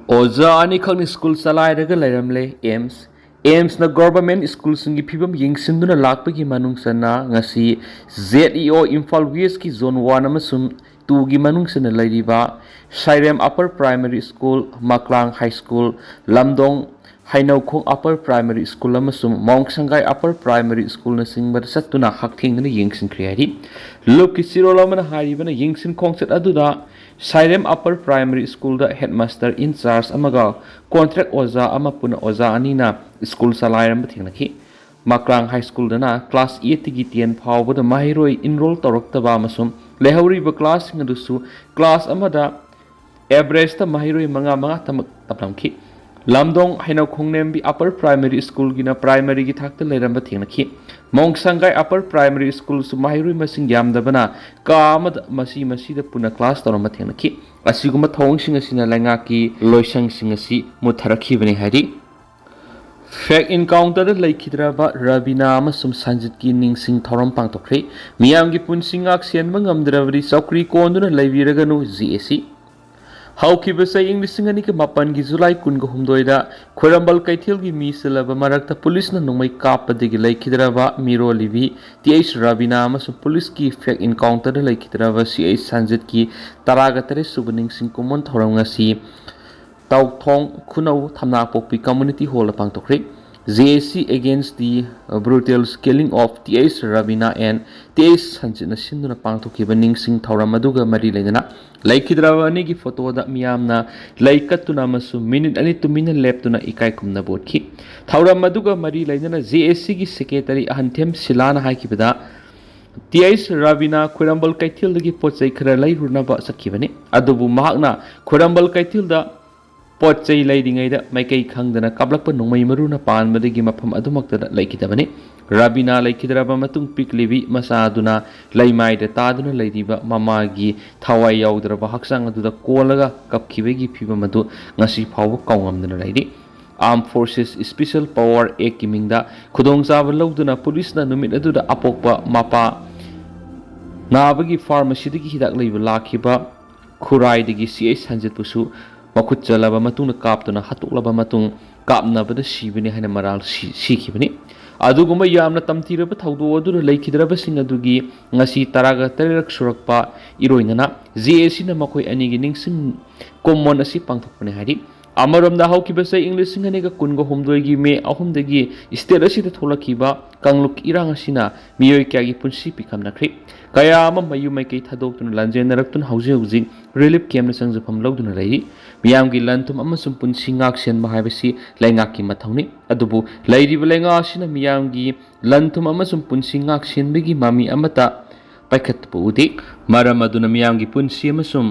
Oza ani khakni school salaidaga lairamle Aims na government school singi phibam yengsinduna lakpagi manungsana ngasi ZEO Imphal West ki zone 1 amasum 2 gi manungsana lairiba Sairem Upper Primary School, Maklang High School, Lamdong Hainaukong Upper Primary School amasum Mawong Sangai Upper Primary School na singbada satuna hakthengna yengsin kriyari Lupki sirolamana haribana yengsin khongset aduda Sairem Upper Primary School da headmaster in charge amaga contract oza ama puna oza anina school salairam bathingnahi Maklang High School dana class 8 gi 10 phawbada mahiroi enroll tawraktaba amasum lehawriba class ngadusu class amada average ta mahiroi manga tamak taplamki Lamdong Hainau Khongnembi Upper Primary School gina primary gi thakta leiramba thengnahi Mawong Sangai Upper Primary School su mahiroi masing yamdabana ka amad masi da puna class tarama thengnahi asiguma thawng sing asina langa ki loisang sing asi mutharakhi bani hari Fake encounter da laikhidraba Rabina amasum Sanjit ki ningsing thoram pangtokre miyam gi punsingak sianma ngamdrabri saukri konduna laibiraganu GAC Haukibasa English ngani ke mapan gi July kun go humdoida Khorambal Kaithil gi mi silaba marakta police na nungmai kapadigi laikhidraba miro libi TH Rabina amasu police ki fake encounter da laikhidraba CH Sanjit ki taragatare subaning singkomon thorang ngasi Tauthong Khunau Thamna Pokpi Community Hall pangtokre JAC against the brutal killing of TH Rabina and TH Sanjit na sinduna pangtokhiba ningsing thauram aduga mari leidana laikhidraba ani gi photo da miyamna laikatuna masu minute ani tumina leptuna ikai kumna botki thauram aduga mari leidana JAC gi secretary ahanthem silana haikibada TH Rabina Khorambal Kaithil gi pochai khara lai runaba sakhibani adubu mahakna Khorambal Kaithil da Pochai Lading da Makai Kangdana Kablapa Nomai Maruna Pan Madigi Mipham Adumakta Laikitabani Rabina Laikidraba Matung Pik Livi Masaduna Laimai the Taduna Ladiba Mamagi Tawai Yaudraba Haksang to the Kolaga Kapkivegi Pibamadu Nasi Power Kongam the lady Armed Forces Special Power Ekimingda Khudong Zavaloduna Police na Numit to the Apokpa Mapa Nabagi Pharmacy Hidak Liva Lakiba Kurai Digi CH Hanjit Pusu Makut jalaba matung na kaptuna hatuklaba matung kapnabada sibini haina maral sikhibani aduguma yamna tamtiraba thawdo adura laikhidraba sing adugi ngasi taraga tarak surakpa iroinana JAC na makoi ani gi ningsing common asi pangthokpane hari amaramda haukibasa English singaniga kungo humdoi gi me ahumdagi state asida tholakhiba kangluk irang asina miyoi kyagi punsi pikamnakri kaya ama mayu maikei thadokuna lanjenarakun hauji relief camp na sangjafam lawduna lairi miyamgi lantum amasum punsi ngak sen mahaibasi laingaki mathawni adubu lairiba lainga asina miyamgi lantum amasum punsi ngak senbegi mami amata paikhat puudi maram aduna miyamgi punsi amasum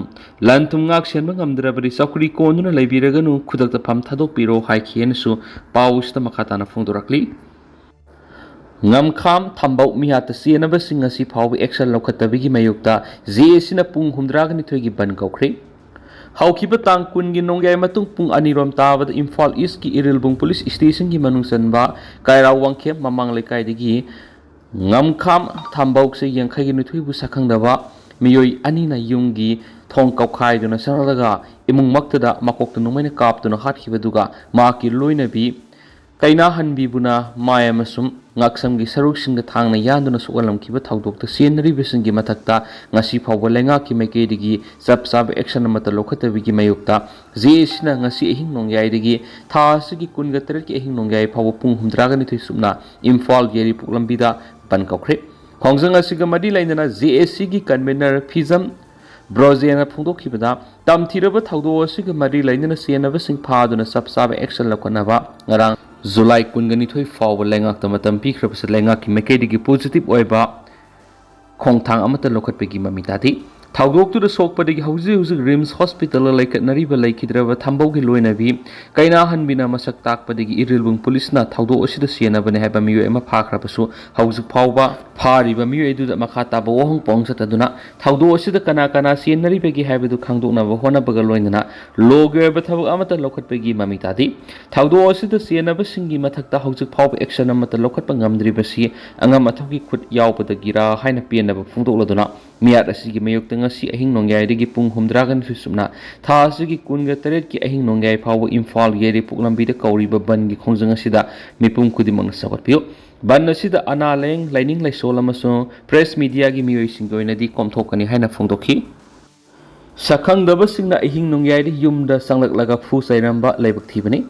lantum ngak senba ngamdrabari sakuri konduna laibiraganu khudakta pham thadokpiro haikhiensu pausta makhatana phongdorakli Ngamkham thambau mihata sienaba singasi phawi action lokhatabigi mayukta JAC na pung humdragani thoigi ban Koukhre Haukiba tang kun gi nongyai matung pung anirom tabada Imphal East ki Irilbung Police Station gi manungsanba Kairau Wangkhem mamang lekai digi Ngamkham thambau se yangkhai gi nuthui bu sakhangdaba miyoi anina yumgi thong kaukhai duna saralaga imung maktada makokta numaina kaptuna hatkibaduga maki loinabi Kaina hanbibuna maya masum ngaksam gi saruk singa thangna yanduna sugalam kiba thawdokta scenery bisingi mathakta ngasi phawba lenga ki maikei digi sab action amata lokhatabi gi mayukta JAC na ngasi ehing nongyai digi thasigi kunga terer ki ehing nongyai phawba pung humdraga ni thoi subna Imphal geri puklambida ban Koukhre khongjang asiga madi lainana JAC gi convener Phizam Brozena phungdokhibada tamthiraba thawdo asiga madi lainana senaba sing phaduna sab action lokhanaba ngarang July kungani thoi fawba lengak tamatam pikhrabasa lengak ki maikei positive oiba khongthang amata lokhatpegi mamitati thawdok tu sokpadagi hauji Rims Hospital laikat nariba laikhidraba thambaugi loinabi kaina hanbina masak takpadagi Irilbung Police na thawdo asida sienabane haiba miyo ema phakhrabasu hauji phawba phariba miyo edu makata ba wohong pongsataduna thawdo asida kana sienaribegi haibadu khangdoknaba honabaga loinana logeba thabak amata lokhatpegi mamitati thawdo asida sienaba singi mathakta hauji phawba action amata lokhatpa ngamdribasi angam athogi khut yawbadagira haina pienaba phungdokladuna miyat asigi mayokta ngasi ahing nongyai dagi pung humdragan fisumna tha asigi kunga taret ki ahing nongyai phawa imphal yeri puklambi da kauri ba ban gi khongjang asida mipum kudimang sagot piyo ban asida analeng lining laisol amaso press media gi miyoi singoi nadi komthokani haina phongdokhi sakhang daba singna ahing nongyai di yumda sanglak laga phu sairamba laibak thibani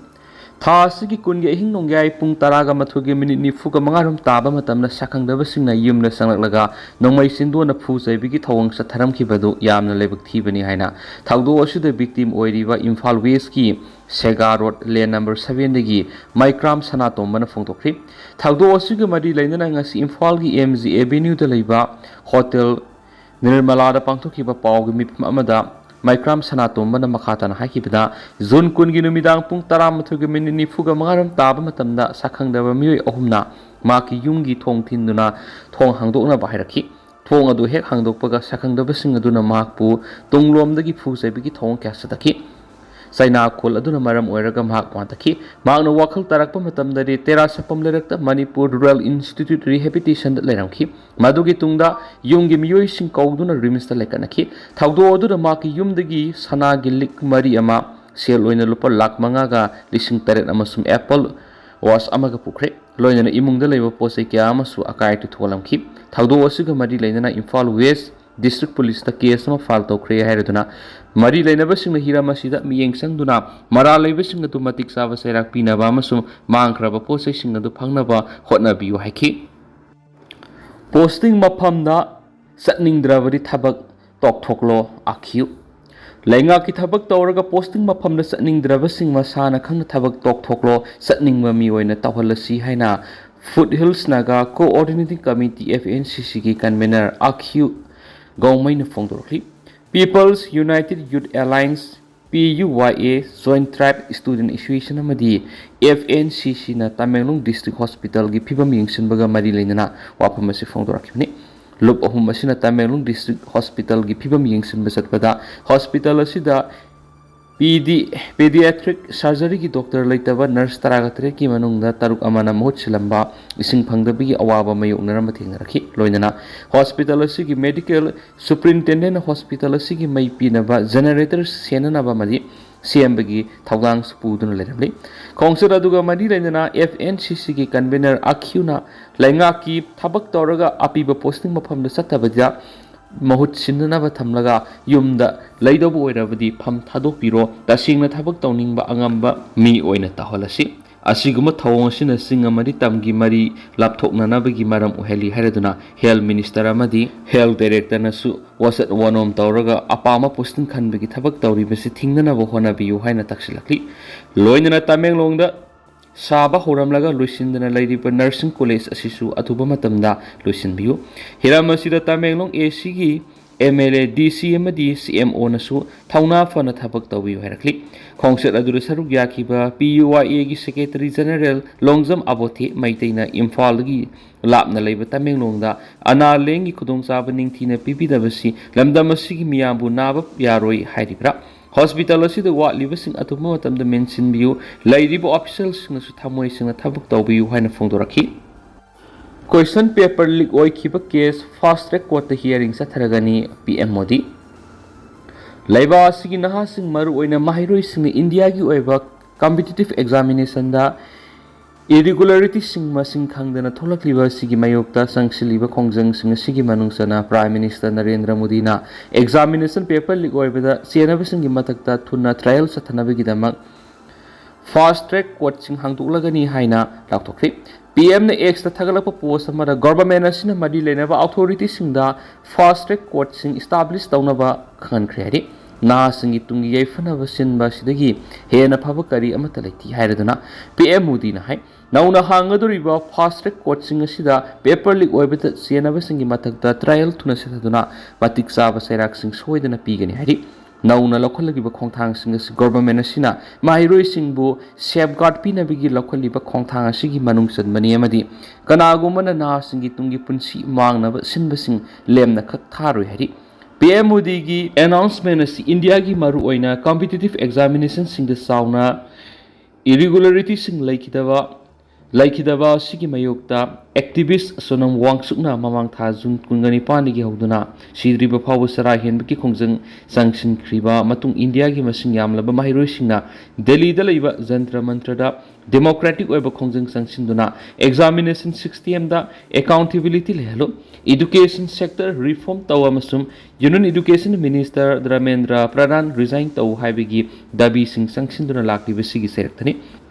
tha asigi kungi ahing nongyai pung taraga mathugi minute ni phuga mangarum taba matamna sakhang daba singna yumda sanglak laga nongmai sindo na phu saibigi thawang satharam ki badu yamna laibak thibani haina thawdo asida victim oiriba imphal west ki Sega Road lane number 7 dagi Mipham sanatom mana phongtokri thawdo asigi mari lainana ngasi imphal gi MG Avenue da leiba hotel Nirmala da pangthokiba pawgi Mipham amada Mipham sanatom mana makhata na hakibada zone kungi numidang pung 13 minute ni phuga mangaram taba matamda sakhang daba miyoi ahumna maki yumgi thong thinduna thong hangdokna bahirakhi thong adu hek hangdokpaga sakhang daba sing aduna makpu tunglom dagi phu saibigi thong kya sadaki Saina khol aduna maram oiraga mahak wantakhi magna wakhal tarakpa matamdari tera sapam lerakta Manipur Rural Institute Rehabilitation da leramkhi madugi tungda yumgi miyoi sing kauduna rims da lekanakhi thawdo aduna maki yumdagi sana gi lik mari ama sel oina lupa lak manga ga lising taret amasum apple was amaga pukre loina imung da leiba posai kya amasu akai tu tholamkhi thawdo asiga mari leina Imphal West District Police ta case ma file tokre hairaduna mari leinaba singna hirama sida miyeng sangduna mara leiba singna tu matik saba sairak pinaba amasum mangkraba posai singna du phangnaba hotnabiyu haiki posting maphamda satningdrabari thabak tokthoklo akhiu lainga ki thabak tawraga posting maphamda satningdraba singma sana khangna thabak tokthoklo satningma mi oina tawhalasi haina Foothills Naga Coordinating Committee FNCC ki convener akhiu Gawmaina phongdorkhi People's United Youth Alliance PUYA Joint Tribe Student Association amadi FNCC na Tamenglong District Hospital gi phibam yingsinbaga mari leinana wapam asi phongdorakhibni lup ahum asina Tamenglong District Hospital gi phibam yingsinba satpada hospital asida pediatric surgery ki doctor laitaba nurse taragatre ki manungda taruk amana mohut silamba ising phangdabi awaba mayoknara mathengnarakhi loinana hospital asigi medical superintendent hospital asigi mai pinaba generator senanaba madi CMBG thawgang spudun leramli khongser aduga madi lainana FNCC ki convener akhuna lainga ki thabak tawraga apiba posting maphamda satabadya mahut sindanaba thamlaga yumda leidobu oirabadi pham thadokpiro tasingna thabak tawningba angamba mi oina taholasi asiguma thawong sina singamari tamgi mari lapthoknanabagi maram uheli haraduna health minister amadi health director nasu wasat wanom tawraga apama posting khanbagi thabak tawribasi thingnanaba honabiyu haina taksilakli loinana Tamenglongda Saba horamlaga luisindana lairiba nursing college asisu atuba matamda luisinbiyu hiramasida Tamenglong ACG MLA DC amadi CMO nasu thauna fana thabak tawbiyu hairakli khongset adura saruk yakiba PUYA gi secretary general Longjam Abothi Meetei-na Imphal gi lapna leiba Tamenglongda analengi Khudong chaba ningthina pibidabasi lamdam asigi miyambu naba yaroi hairibra Hospital asida watliba sing atuma matamda mensinbiyu lairiba officials nasu thamoi singna thabak tawbiyu haina phongdorakhi question paper leak oikiba case fast track court hearing satharagani PM Modi laiba asigi naha sing maru oina mahiroi sing India gi oiba competitive examination da irregularity sing masing khangdana tholakliba sigi mayokta sangsiliba khongjang sing sigi manungsana Prime Minister Narendra Modi na examination paper leak oibada senaba singi matakta thuna trial sathanabagi damak fast track court sing hangtuklagani haina lakthokri PM na X ta thagalakpa post amara government asina madi lenaba authority singda fast track court sing establish tawnaba khankhre na singi tungi yaifanaba sinba sidagi hena phaba kari amata leiti hairaduna PM Modi na hai nauna hangaduriba fast track court sing asida paper leak oibata senaba singi matakta trial thuna setaduna matik saba sairak sing soidana pigani hari nauna lokhalagiba khongthang sing asi government asina mahiroi singbu safeguard pinabigi lokhaliba khongthang asigi manungsan mani amadi kanagumana na singi tungi punsi mangnaba sinba sing lemna khak tharoi hari PM Modi gi announcement asi India gi maru oina competitive examination sing the sauna irregularity sing laikidaba ꯂꯩꯈꯤꯗꯕ ꯑꯁꯤꯒꯤ ꯃꯥꯌꯣꯛꯇ activist Sonam ꯋꯥꯡꯁꯨꯛꯅ ꯃꯃꯥꯡ ꯊꯥ June 29ꯗꯒꯤ ꯍꯧꯗꯨꯅ ꯁꯤꯗ꯭ꯔꯤꯕ ꯐꯥꯎꯕ ꯆꯔꯥ ꯍꯦꯟꯕꯒꯤ ꯈꯣꯡꯖꯪ ꯆꯪꯁꯤꯟꯈ꯭ꯔꯤꯕ ꯃꯇꯨꯡ ꯏꯟꯗꯤꯌꯥꯒꯤ ꯃꯁꯤꯡ ꯌꯥꯝꯂꯕ ꯃꯍꯩꯔꯣꯏꯁꯤꯡꯅ ꯗꯦꯜꯂꯤꯗ ꯂꯩꯕ ꯖꯟꯇ꯭ꯔ ꯃꯟꯇ꯭ꯔꯗ ꯗꯦꯃꯣꯀ꯭ꯔꯦꯇꯤꯛ ꯑꯣꯏꯕ ꯈꯣꯡꯖꯪ ꯆꯪꯁꯤꯟꯗꯨꯅ ꯑꯦꯛꯖꯥꯃꯤꯅꯦꯁꯟ ꯁꯤꯁꯇꯦꯝꯗ ꯑꯦꯀꯥꯎꯟꯇꯦꯕꯤꯂꯤꯇꯤ ꯂꯩꯍꯜꯂꯨ, ꯏꯗꯨꯀꯦꯁꯟ ꯁꯦꯛꯇꯔ ꯔꯤꯐꯣꯔꯝ ꯇꯧ ꯑꯃꯁꯨꯡ union education minister Dharmendra Pradhan resign ꯇꯧ ꯍꯥꯏꯕꯒꯤ ꯗꯥꯕꯤꯁꯤꯡ ꯆꯪꯁꯤꯟꯗꯨꯅ ꯂꯥꯛꯂꯤꯕꯁꯤꯒꯤ ꯁꯦꯔꯛꯇꯅꯤ꯫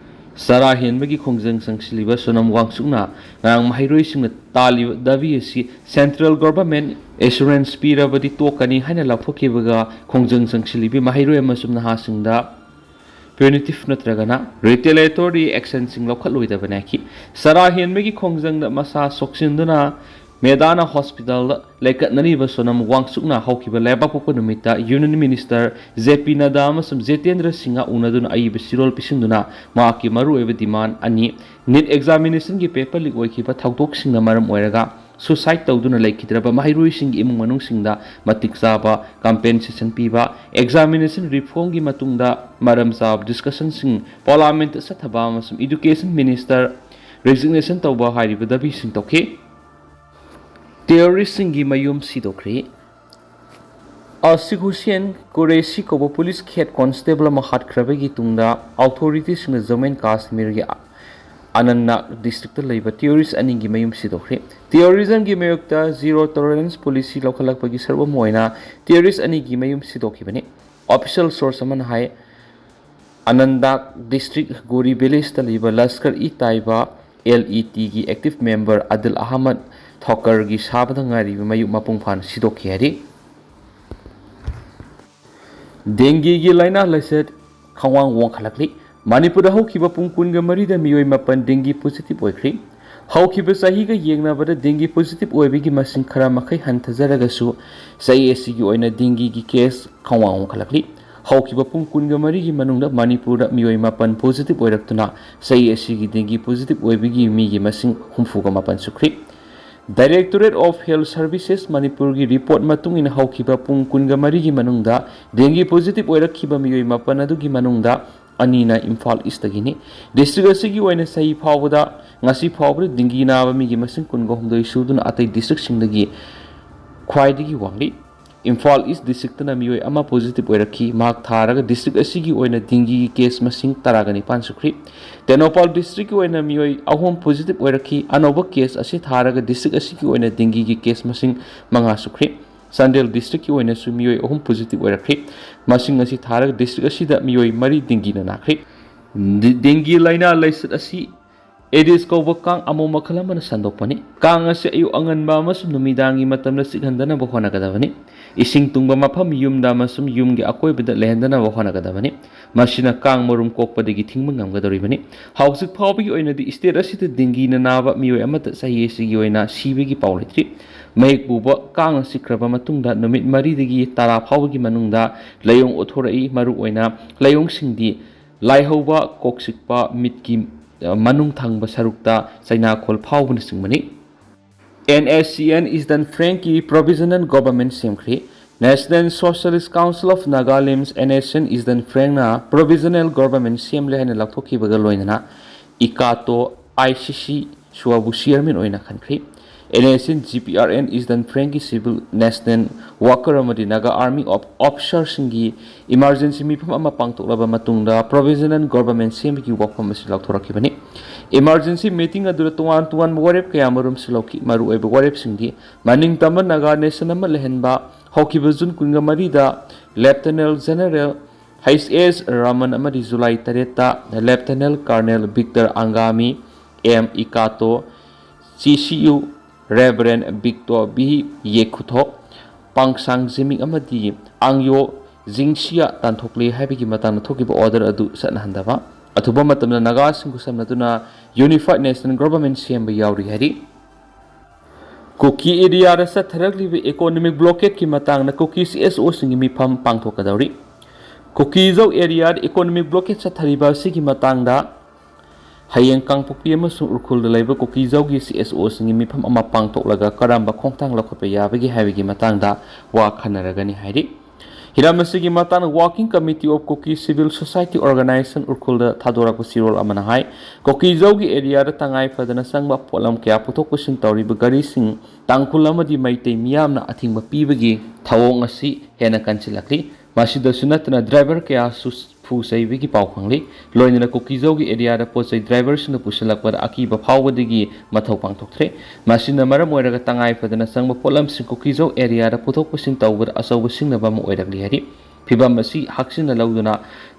ꯆꯔꯥ ꯍꯦꯟꯕꯒꯤ ꯈꯣꯡꯖꯪ ꯆꯪꯁꯤꯜꯂꯤꯕ ꯁꯣꯅꯝ ꯋꯥꯡꯁꯨꯛꯅ ꯉꯔꯥꯡ ꯃꯍꯩꯔꯣꯏꯁꯤꯡꯅ ꯇꯥꯜꯂꯤꯕ ꯗꯥꯕꯤ ꯑꯁꯤ ꯁꯦꯟꯇ꯭ꯔꯦꯜ ꯒꯚꯔꯟꯃꯦꯟꯠ ꯑꯦꯁꯨꯔꯦꯟꯁ ꯄꯤꯔꯕꯗꯤ ꯇꯣꯛꯀꯅꯤ ꯍꯥꯏꯅ ꯂꯥꯎꯊꯣꯛꯈꯤꯕꯒ ꯈꯣꯡꯖꯪ ꯆꯪꯁꯤꯜꯂꯤꯕ ꯃꯍꯩꯔꯣꯏ ꯑꯃꯁꯨꯡ ꯅꯍꯥꯁꯤꯡꯗ ꯄ꯭ꯌꯨꯅꯤꯇꯤꯚ ꯅꯠꯇ꯭ꯔꯒꯅ ꯔꯤꯇꯦꯂꯦꯇꯣꯔꯤ ꯑꯦꯛꯁꯟꯁꯤꯡ ꯂꯧꯈꯠꯂꯣꯏꯗꯕꯅꯤ ꯍꯥꯏꯈꯤ꯫ ꯆꯔꯥ ꯍꯦꯟꯕꯒꯤ ꯈꯣꯡꯖꯪꯗ ꯃꯁꯥ ꯁꯣꯛꯆꯤꯟꯗꯨꯅ ꯃꯦꯗꯥꯅ ꯍꯣꯁꯄꯤꯇꯥꯜꯗ ꯂꯩꯀꯠꯅꯔꯤꯕ ꯁꯣꯅꯝ ꯋꯥꯡꯁꯨꯛꯅ ꯍꯧꯈꯤꯕ ꯂꯩꯕꯥꯛꯄꯣꯛꯄ ꯅꯨꯃꯤꯠꯇ ꯌꯨꯅꯤꯌꯟ ꯃꯤꯅꯤꯁꯇꯔ ꯖꯦ.ꯄꯤ. ꯅꯗ꯭ꯗꯥ ꯑꯃꯁꯨꯡ ꯖꯤꯇꯦꯟꯗ꯭ꯔ ꯁꯤꯡꯍ ꯎꯅꯗꯨꯅ ꯑꯏꯕ ꯁꯤꯔꯣꯜ ꯄꯤꯁꯤꯟꯗꯨꯅ ꯃꯍꯥꯛꯀꯤ ꯃꯔꯨꯑꯣꯏꯕ ꯗꯤꯃꯥꯟ ꯑꯅꯤ ꯅꯤꯠ ꯑꯦꯛꯖꯥꯃꯤꯅꯦꯁꯟꯒꯤ ꯄꯦꯄꯔ ꯂꯤꯛ ꯑꯣꯏꯈꯤꯕ ꯊꯧꯗꯣꯛꯁꯤꯡꯅ ꯃꯔꯝ ꯑꯣꯏꯔꯒ ꯁꯨꯁꯥꯏꯗ ꯇꯧꯗꯨꯅ ꯂꯩꯈꯤꯗ꯭ꯔꯕ ꯃꯍꯩꯔꯣꯏꯁꯤꯡꯒꯤ ꯏꯃꯨꯡ ꯃꯅꯨꯡꯁꯤꯡꯗ ꯃꯇꯤꯛ ꯆꯥꯕ ꯀꯝꯄꯦꯟꯁꯦꯁꯟ ꯄꯤꯕ, ꯑꯦꯛꯖꯥꯃꯤꯅꯦꯁꯟ ꯔꯤꯐꯣꯔꯝꯒꯤ ꯃꯇꯨꯡꯗ ꯃꯔꯝ ꯆꯥꯕ ꯗꯤꯁꯀꯁꯟꯁꯤꯡ ꯄꯥꯔꯂꯤꯌꯥꯃꯦꯟꯠꯇ ꯆꯠꯊꯕ ꯑꯃꯁꯨꯡ ꯏꯗꯨꯀꯦꯁꯟ ꯃꯤꯅꯤꯁꯇꯔ ꯔꯤꯖꯤꯒꯅꯦꯁꯟ ꯇꯧꯕ ꯍꯥꯏꯔꯤꯕ ꯗꯥꯕꯤꯁꯤꯡ ꯇꯧꯈꯤ꯫ ꯇꯦꯔꯣꯔꯤꯁꯁꯤꯡꯒꯤ ꯃꯌꯨꯝ ꯁꯤꯗꯣꯛꯈ꯭ꯔꯦ꯫ ꯑꯁꯤꯒꯨꯁꯦꯟ ꯀꯨꯔꯦꯁꯤ ꯀꯧꯕ ꯄꯨꯂꯤꯁ ꯍꯦꯗ ꯀꯣꯟꯁꯇꯦꯕꯜ ꯑꯃ ꯍꯥꯠꯈ꯭ꯔꯕꯒꯤ ꯇꯨꯡꯗ ꯑꯣꯊꯣꯔꯤꯇꯤꯁꯤꯡꯅ ꯖꯝꯃꯨ ꯑꯦꯟड ꯀꯥꯁꯃꯤꯔꯒꯤ ꯑꯅꯟꯇꯅꯥꯒ ꯗꯤꯁꯇ꯭ꯔꯤꯛꯇ ꯂꯩꯕ ꯇꯦꯔꯣꯔꯤꯁꯠ ꯑꯅꯤꯒꯤ ꯃꯌꯨꯝ ꯁꯤꯗꯣꯛꯈ꯭ꯔꯦ꯫ ꯇꯦꯔꯣꯔꯤꯖꯝꯒꯤ ꯃꯥꯌꯣꯛꯇ ꯖꯤꯔꯣ ꯇꯣꯂꯔꯦꯟꯁ ꯄꯣꯂꯤꯁꯤ ꯂꯧꯈꯠꯂꯛꯄꯒꯤ ꯁꯔꯨꯛ ꯑꯃ ꯑꯣꯏꯅ ꯇꯦꯔꯣꯔꯤꯁꯠ ꯑꯅꯤꯒꯤ ꯃꯌꯨꯝ ꯁꯤꯗꯣꯛꯈꯤꯕꯅꯤ꯫ ꯑꯣꯐꯤꯁꯤꯌꯦꯜ ꯁꯣꯔꯁ ꯑꯃꯅ ꯍꯥꯏ ꯑꯅꯟꯇꯅꯥꯒ ꯗꯤꯁꯇ꯭ꯔꯤꯛ ꯒꯣꯔꯤ ꯚꯤꯂꯦꯖꯇ ꯂꯩꯕ ꯂꯁꯀꯔ-ꯏ-ꯇꯥꯏꯕꯥ (LET)ꯒꯤ ꯑꯦꯛꯇꯤꯚ ꯃꯦꯝꯕꯔ ꯑꯥꯗꯤꯜ ꯑꯍꯃꯗ ꯊꯣꯀꯔꯒꯤ ꯁꯥꯕꯗ ꯉꯥꯏꯔꯤꯕ ꯃꯌꯨꯝ ꯃꯄꯨꯡ ꯐꯥꯅ ꯁꯤꯗꯣꯛꯈꯤ ꯍꯥꯏꯔꯤ꯫ ꯗꯦꯡꯒꯤꯒꯤ ꯂꯥꯏꯅꯥ ꯂꯥꯏꯆꯠ ꯈꯪꯋꯥꯡ ꯋꯥꯡꯈꯠꯂꯛꯂꯤ꯫ ꯃꯅꯤꯄꯨꯔꯗ ꯍꯧꯈꯤꯕ ꯄꯨꯡ 14ꯗ ꯃꯤꯑꯣꯏ 9 ꯗꯦꯡꯒꯤ ꯄꯣꯖꯤꯇꯤꯚ ꯑꯣꯏꯈ꯭ꯔꯦ꯫ ꯍꯧꯈꯤꯕ ꯆꯍꯤꯒ ꯌꯦꯡꯅꯕꯗ ꯗꯦꯡꯒꯤ ꯄꯣꯖꯤꯇꯤꯚ ꯑꯣꯏꯕꯒꯤ ꯃꯁꯤꯡ ꯈꯔ ꯃꯈꯩ ꯍꯟꯊꯖꯔꯒꯁꯨ ꯆꯍꯤ ꯑꯁꯤꯒꯤ ꯑꯣꯏꯅ ꯗꯦꯡꯒꯤꯒꯤ ꯀꯦꯁ ꯈꯪꯋꯥꯡ ꯋꯥꯡꯈꯠꯂꯛꯂꯤ꯫ ꯍꯧꯈꯤꯕ ꯄꯨꯡ 14ꯒꯤ ꯃꯅꯨꯡꯗ ꯃꯅꯤꯄꯨꯔꯗ ꯃꯤꯑꯣꯏ 9 ꯄꯣꯖꯤꯇꯤꯚ ꯑꯣꯏꯔꯛꯇꯨꯅ ꯆꯍꯤ ꯑꯁꯤꯒꯤ ꯗꯦꯡꯒꯤ ꯄꯣꯖꯤꯇꯤꯚ ꯑꯣꯏꯕꯒꯤ ꯃꯤꯒꯤ ꯃꯁꯤꯡ 69 ꯁꯨꯈ꯭ꯔꯦ꯫ ꯗꯥꯏꯔꯦꯛꯇꯣꯔꯦꯠ ꯑꯣꯐ ꯍꯦꯜꯊ ꯁꯔꯚꯤꯁꯦꯁ ꯃꯅꯤꯄꯨꯔꯒꯤ ꯔꯤꯄꯣꯔꯠ ꯃꯇꯨꯡ ꯏꯟꯅ ꯍꯧꯈꯤꯕ ꯄꯨꯡ 14ꯒꯤ ꯃꯅꯨꯡꯗ ꯗꯦꯡꯒꯤ ꯄꯣꯖꯤꯇꯤꯚ ꯑꯣꯏꯔꯛꯈꯤꯕ ꯃꯤꯑꯣꯏ 9 ꯑꯗꯨꯒꯤ ꯃꯅꯨꯡꯗ ꯑꯅꯤꯅ ꯏꯝꯐꯥꯜ ꯏꯁꯇꯒꯤꯅꯤ꯫ ꯗꯤꯁꯇ꯭ꯔꯤꯛ ꯑꯁꯤꯒꯤ ꯑꯣꯏꯅ ꯆꯍꯤ ꯐꯥꯎꯕꯗ ꯉꯁꯤ ꯐꯥꯎꯕꯗ ꯗꯦꯡꯒꯤ ꯅꯥꯕ ꯃꯤꯒꯤ ꯃꯁꯤꯡ 19 ꯁꯨꯗꯨꯅ ꯑꯇꯩ ꯗꯤꯁꯇ꯭ꯔꯤꯛꯁꯤꯡꯗꯒꯤ ꯈ꯭ꯋꯥꯏꯗꯒꯤ ꯋꯥꯡꯂꯤ꯫ ꯏꯝꯐꯥꯜ ꯏꯁ ꯗꯤꯁꯇ꯭ꯔꯤꯛꯇꯅ ꯃꯤꯑꯣꯏ 1 ꯄꯣꯖꯤꯇꯤꯚ ꯑꯣꯏꯔꯛꯈꯤ꯫ ꯃꯍꯥꯛ ꯊꯥꯔꯒ ꯗꯤꯁꯇ꯭ꯔꯤꯛ ꯑꯁꯤꯒꯤ ꯑꯣꯏꯅ ꯗꯦꯡꯒꯤꯒꯤ ꯀꯦꯁ ꯃꯁꯤꯡ 19 ꯁꯨꯈ꯭ꯔꯤ꯫ ꯇꯦꯡꯅꯧꯄꯥꯜ ꯗꯤꯁꯇ꯭ꯔꯤꯛꯀꯤ ꯑꯣꯏꯅ ꯃꯤꯑꯣꯏ 3 ꯄꯣꯖꯤꯇꯤꯚ ꯑꯣꯏꯔꯛꯈꯤ꯫ ꯑꯅꯧꯕ ꯀꯦꯁ ꯑꯁꯤ ꯊꯥꯔꯒ ꯗꯤꯁꯇ꯭ꯔꯤꯛ ꯑꯁꯤꯒꯤ ꯑꯣꯏꯅ ꯗꯦꯡꯒꯤꯒꯤ ꯀꯦꯁ ꯃꯁꯤꯡ 5 ꯁꯨꯈ꯭ꯔꯤ꯫ ꯆꯥꯟꯗꯦꯜ ꯗꯤꯁꯇ꯭ꯔꯤꯛꯀꯤ ꯑꯣꯏꯅꯁꯨ ꯃꯤꯑꯣꯏ 3 ꯄꯣꯖꯤꯇꯤꯚ ꯑꯣꯏꯔꯛꯈꯤ꯫ ꯃꯁꯤꯡ ꯑꯁꯤ ꯊꯥꯔꯒ ꯗꯤꯁꯇ꯭ꯔꯤꯛ ꯑꯁꯤꯗ ꯃꯤꯑꯣꯏ 4 ꯗꯦꯡꯒꯤꯅ ꯅꯥꯈ꯭ꯔꯤ꯫ ꯗꯦꯡꯒꯤ ꯂꯥꯏꯅꯥ ꯂꯥꯏꯆꯠ ꯑꯁꯤ ꯑꯦꯗꯤꯁ ꯀꯧꯕ ꯀꯥꯡ ꯑꯃꯣꯝ ꯃꯈꯜ ꯑꯃꯅ ꯁꯟꯗꯣꯛꯄꯅꯤ꯫ ꯀꯥꯡ ꯑꯁꯤ ꯑꯌꯨꯛ ꯑꯉꯟꯕ ꯑꯃꯁꯨꯡ ꯅꯨꯃꯤꯗꯥꯡꯒꯤ ꯃꯇꯝꯗ ꯆꯤꯛꯍꯟꯗꯅꯕ ꯍꯣꯠꯅꯒꯗꯕꯅꯤ꯫ ꯏꯁꯤꯡ ꯇꯨꯡꯕ ꯃꯐꯝ ꯌꯨꯝꯗ ꯑꯃꯁꯨꯡ ꯌꯨꯝꯒꯤ ꯑꯀꯣꯏꯕꯗ ꯂꯩꯍꯟꯗꯅꯕ ꯍꯣꯠꯅꯒꯗꯕꯅꯤ꯫ ꯃꯁꯤꯅ ꯀꯥꯡ ꯃꯔꯨꯝ ꯀꯣꯛꯄꯗꯒꯤ ꯊꯤꯡꯕ ꯉꯝꯒꯗꯧꯔꯤꯕꯅꯤ꯫ ꯍꯧꯖꯤꯛ ꯐꯥꯎꯕꯒꯤ ꯑꯣꯏꯅꯗꯤ ꯁ꯭ꯇꯦꯠ ꯑꯁꯤꯗ ꯗꯦꯡꯒꯤꯅ ꯅꯥꯕ ꯃꯤꯑꯣꯏ ꯑꯃꯠꯇ ꯆꯍꯤ ꯑꯁꯤꯒꯤ ꯑꯣꯏꯅ ꯁꯤꯕꯒꯤ ꯄꯥꯎ ꯂꯩꯇ꯭ꯔꯤ꯫ ꯃꯍꯤꯛ ꯄꯨꯕ ꯀꯥꯡꯅ ꯆꯤꯛꯈ꯭ꯔꯕ ꯃꯇꯨꯡꯗ ꯅꯨꯃꯤꯠ 4ꯗꯒꯤ 10 ꯐꯥꯎꯕꯒꯤ ꯃꯅꯨꯡꯗ ꯂꯥꯏꯑꯣꯡ ꯎꯠꯊꯣꯔꯛꯏ꯫ ꯃꯔꯨꯑꯣꯏꯅ ꯂꯥꯏꯑꯣꯡꯁꯤꯡꯗꯤ ꯂꯥꯏꯍꯧꯕ, ꯀꯣꯛ ꯆꯤꯛꯄ, ꯃꯤꯠꯀꯤ ꯃꯅꯨꯡ ꯊꯪꯕ ꯁꯔꯨꯛꯇ ꯆꯩꯅꯥꯈꯣꯜ ꯐꯥꯎꯕꯅꯆꯤꯡꯕꯅꯤ꯫ NSCN ꯏꯁꯇꯔꯟ ꯐ꯭ꯔꯦꯡꯀꯤ ꯄ꯭ꯔꯣꯕꯤꯖꯅꯦꯜ ꯒꯚꯔꯟꯃꯦꯟꯠ ꯁꯦꯝꯈ꯭ꯔꯦ꯫ National Socialist Council of Nagaland (NSCN) eastern ꯐ꯭ꯔꯦꯡꯅ ꯄ꯭ꯔꯣꯕꯤꯖꯅꯦꯜ ꯒꯚꯔꯟꯃꯦꯟꯠ ꯁꯦꯝꯂꯦ ꯍꯥꯏꯅ ꯂꯥꯎꯊꯣꯛꯈꯤꯕꯒ ꯂꯣꯏꯅꯅ ICATO (ICC) ꯁꯨꯋꯥꯕꯨ ꯆꯤꯌꯔꯃꯦꯟ ꯑꯣꯏꯅ ꯈꯟꯈ꯭ꯔꯦ꯫ NSCN GPRN ꯏꯁꯇꯔꯟ ꯐ꯭ꯔꯦꯡꯀꯤ ꯁꯤꯚꯤꯜ, ꯅꯦꯁꯅꯦꯜ ꯋꯥꯔꯀꯔ ꯑꯃꯗꯤ ꯅꯥꯒꯥ ꯑꯥꯔꯃꯤ ꯑꯣꯐꯤꯁꯥꯔꯁꯤꯡꯒꯤ ꯏꯃꯔꯖꯦꯟꯁꯤ ꯃꯤꯐꯝ ꯑꯃ ꯄꯥꯡꯊꯣꯛꯂꯕ ꯃꯇꯨꯡꯗ ꯄ꯭ꯔꯣꯕꯤꯖꯅꯦꯜ ꯒꯚꯔꯟꯃꯦꯟꯠ ꯁꯦꯝꯕꯒꯤ ꯋꯥꯐꯝ ꯑꯁꯤ ꯂꯥꯎꯊꯣꯔꯛꯈꯤꯕꯅꯤ꯫ ꯏꯃꯔꯖꯦꯟꯁꯤ ꯃꯤꯇꯤꯡ ꯑꯗꯨꯗ ꯇꯣꯉꯥꯟ-ꯇꯣꯉꯥꯟꯕ ꯋꯥꯔꯦꯞ ꯀꯌꯥꯃꯔꯨꯝꯁꯨ ꯂꯧꯈꯤ꯫ ꯃꯔꯨꯑꯣꯏꯕ ꯋꯥꯔꯦꯞꯁꯤꯡꯗꯤ ꯃꯅꯤꯡꯇꯝꯕ ꯅꯥꯒꯥ ꯅꯦꯁꯟ ꯑꯃ ꯂꯩꯍꯟꯕ, ꯍꯧꯈꯤꯕ ꯖꯨꯟ 24ꯗ ꯂꯦꯐꯇꯦꯅꯦꯟꯠ ꯖꯦꯅꯔꯦꯜ H.S. Raman ꯑꯃꯗꯤ ꯖꯨꯂꯥꯏ 8ꯗ lieutenant colonel Victor Angami (ICATO) CCU reverend Victor V. ꯌꯦꯈꯨꯊꯣꯛ, ꯄꯥꯡꯁꯥꯡ ꯖꯤꯃꯤꯡ ꯑꯃꯗꯤ ꯑꯪꯌꯣ ꯖꯤꯡꯁꯤꯌꯥ ꯇꯥꯟꯊꯣꯛꯂꯦ ꯍꯥꯏꯕꯒꯤ ꯃꯇꯥꯡꯗ ꯊꯣꯛꯈꯤꯕ ꯑꯣꯔꯗꯔ ꯑꯗꯨ ꯆꯠꯅꯍꯟꯗꯕ꯫ ꯑꯊꯨꯕ ꯃꯇꯝꯗ ꯅꯥꯒꯥꯁꯤꯡꯕꯨ ꯁꯝꯅꯗꯨꯅ ꯌꯨꯅꯤꯐꯥꯏꯗ ꯅꯦꯁꯅꯦꯜ ꯒꯚꯔꯟꯃꯦꯟꯠ ꯁꯦꯝꯕ ꯌꯥꯎꯔꯤ ꯍꯥꯏꯔꯤ꯫ ꯀꯨꯀꯤ ꯑꯦꯔꯤꯌꯥꯗ ꯆꯠꯊꯔꯛꯂꯤꯕ ꯏꯀꯣꯅꯣꯃꯤꯛ ꯕ꯭ꯂꯣꯀꯦꯗꯀꯤ ꯃꯇꯥꯡꯗ ꯀꯨꯀꯤ CSOꯁꯤꯡꯒꯤ ꯃꯤꯐꯝ ꯄꯥꯡꯊꯣꯛꯀꯗꯧꯔꯤ꯫ ꯀꯨꯀꯤꯖꯧ ꯑꯦꯔꯤꯌꯥꯗ ꯏꯀꯣꯅꯣꯃꯤꯛ ꯕ꯭ꯂꯣꯀꯦꯗ ꯆꯠꯊꯔꯤꯕ ꯑꯁꯤꯒꯤ ꯃꯇꯥꯡꯗ ꯍꯌꯦꯡ ꯀꯥꯡꯄꯣꯛꯄꯤ ꯑꯃꯁꯨꯡ ꯎꯈ꯭ꯔꯨꯜꯗ ꯂꯩꯕ ꯀꯨꯀꯤꯖꯧꯒꯤ CSOꯁꯤꯡꯒꯤ ꯃꯤꯐꯝ ꯑꯃ ꯄꯥꯡꯊꯣꯛꯂꯒ ꯀꯔꯝꯕ ꯈꯣꯡꯊꯥꯡ ꯂꯧꯈꯠꯄ ꯌꯥꯕꯒꯦ ꯍꯥꯏꯕꯒꯤ ꯃꯇꯥꯡꯗ ꯋꯥ ꯈꯟꯅꯔꯒꯅꯤ ꯍꯥꯏꯔꯤ꯫ हिराम असिगी मतन working committee of Kuki civil society organisation Ukhrul थादोरक सिरोल अमना हाय कुकी जौगी एरिया तंगाई फदना संग पोलम क्या पुथोक पुसिन तौरिब गाड़ी सिंह तांखुल अमदी मैतै मियामना अथिंग पीबगी थवोंग असि हेना कंसिलकली मासिदसु नतना ड्राइवर क्या फू सैबगी पाव खंगली लोइनना कुकी जौगी एरिया पोचै ड्राइवर सिंह पुसलकपर अकीब फावदगी मथौ पांथोक्थ्रे मासिना मरम ओइरगा तंगाई फदना संग पोलम सिंह कुकी जौ एरिया पुथोक पुसिन तौबर असौब सिंगनबा म ओइरगली हरि फिबम असी हक्सिन लौदुना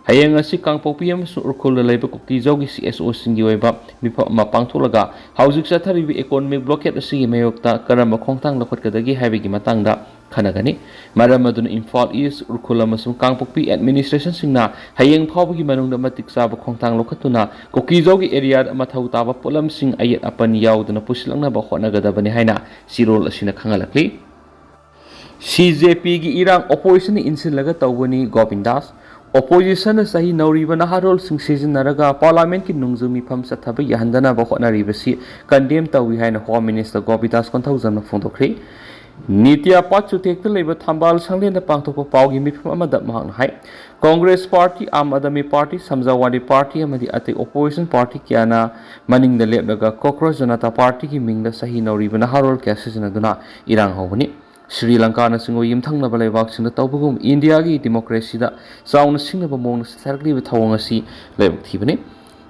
हयेंग असी कांगपोपी अमसु उरखुल लैब कुकी जौगी CSO सिंगी ओइबा मिफम पांथोलगा हाउजिक चथरिबि इकोनॉमिक ब्लॉकेड असी मयोक्ता करम खोंगतांग लखटकदगी हाइबगी मतंगदा खनगनी मरम अदुन इम्फाल ईस्ट उरखुल अमसु कांगपोपी एडमिनिस्ट्रेशन सिंगना हयेंग फावबगी मनुंगदा मतिक चाब खोंगतांग लखतुना कुकी जौगी एरिया मथौ ताबा पोलम सिंग अयत अपन याउदना पुसलंगना होटनगदबनी हाइना सिरोल असिना खंगलकली CJP की इरांग ओपोजिशन इंसिलगा तौबनी गोविंदास ओपोजिशन सही नौरीब नहारोल सिंह सिजनरगा पार्लियामेंट की नुंगजु मिफम सथब यहंदना होटनरिबसी कंडेम तौई हाइना होम मिनिस्टर गोविंदास कोंथौजन फोंदोखरी नीतिया पाचुतेक लेब थंबाल संगलेन पांथोप पावगी मिफम अमदा महंग हाय कांग्रेस पार्टी आम आदमी पार्टी समजावादी पार्टी अमदी अते ओपोजिशन पार्टी क्याना मनिंग लेबलगा कोक्रोच जनता पार्टी की मिंग सही नौरीब नहारोल क्या सिजनदुना इरांग होबनी श्रीलंका सिंगो यमथंगनब लेबाकसिंग तौबगुम इंडिया की डेमोक्रेसी चाउन सिंगनब मोंग सरगलिब थवंग असि लेबक थिबने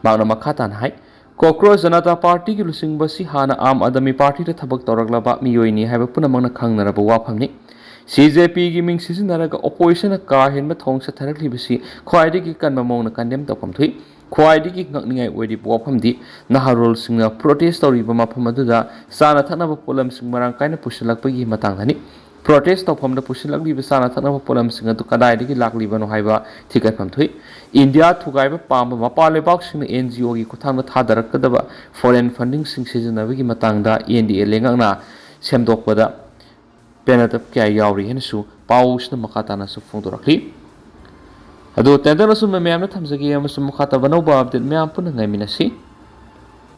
मागना मखातान हाय कोक्रोच जनता पार्टी की लुसिंगबसी हाना आम आदमी पार्टी थबक तौरगलबा मियोइनी हायब पुनमंगना खंगनरब वाफमनि CJP की मिंग सिजनरगा ओपोजिशन का हेनब थोंग सथरगलिबसी ख्वाइदगी कन्ब मोंगना condemn तौफम Thuy ख्वाइदगी ngakningai oidi wafamdi naharol singna protest toriba mafam aduda sana thanaba polam sing marang kaina pusilakpagi matangani protest tawfamda pusilakliba sana thanaba polam sing adu kadaidagi lakliba no haiba thikaifam thui india thugaiba pamba mapale bak sing NGO gi kuthangna thadarakadaba foreign funding sing sijanabagi matangda NDA lengangna semdokpada penatap kya yauri hensu pausna makatana su phongdorakli अदो तेंदर असुम मैम थमजगे अमसुम मखाता बनौबा update मैम पुनः ngaiminasi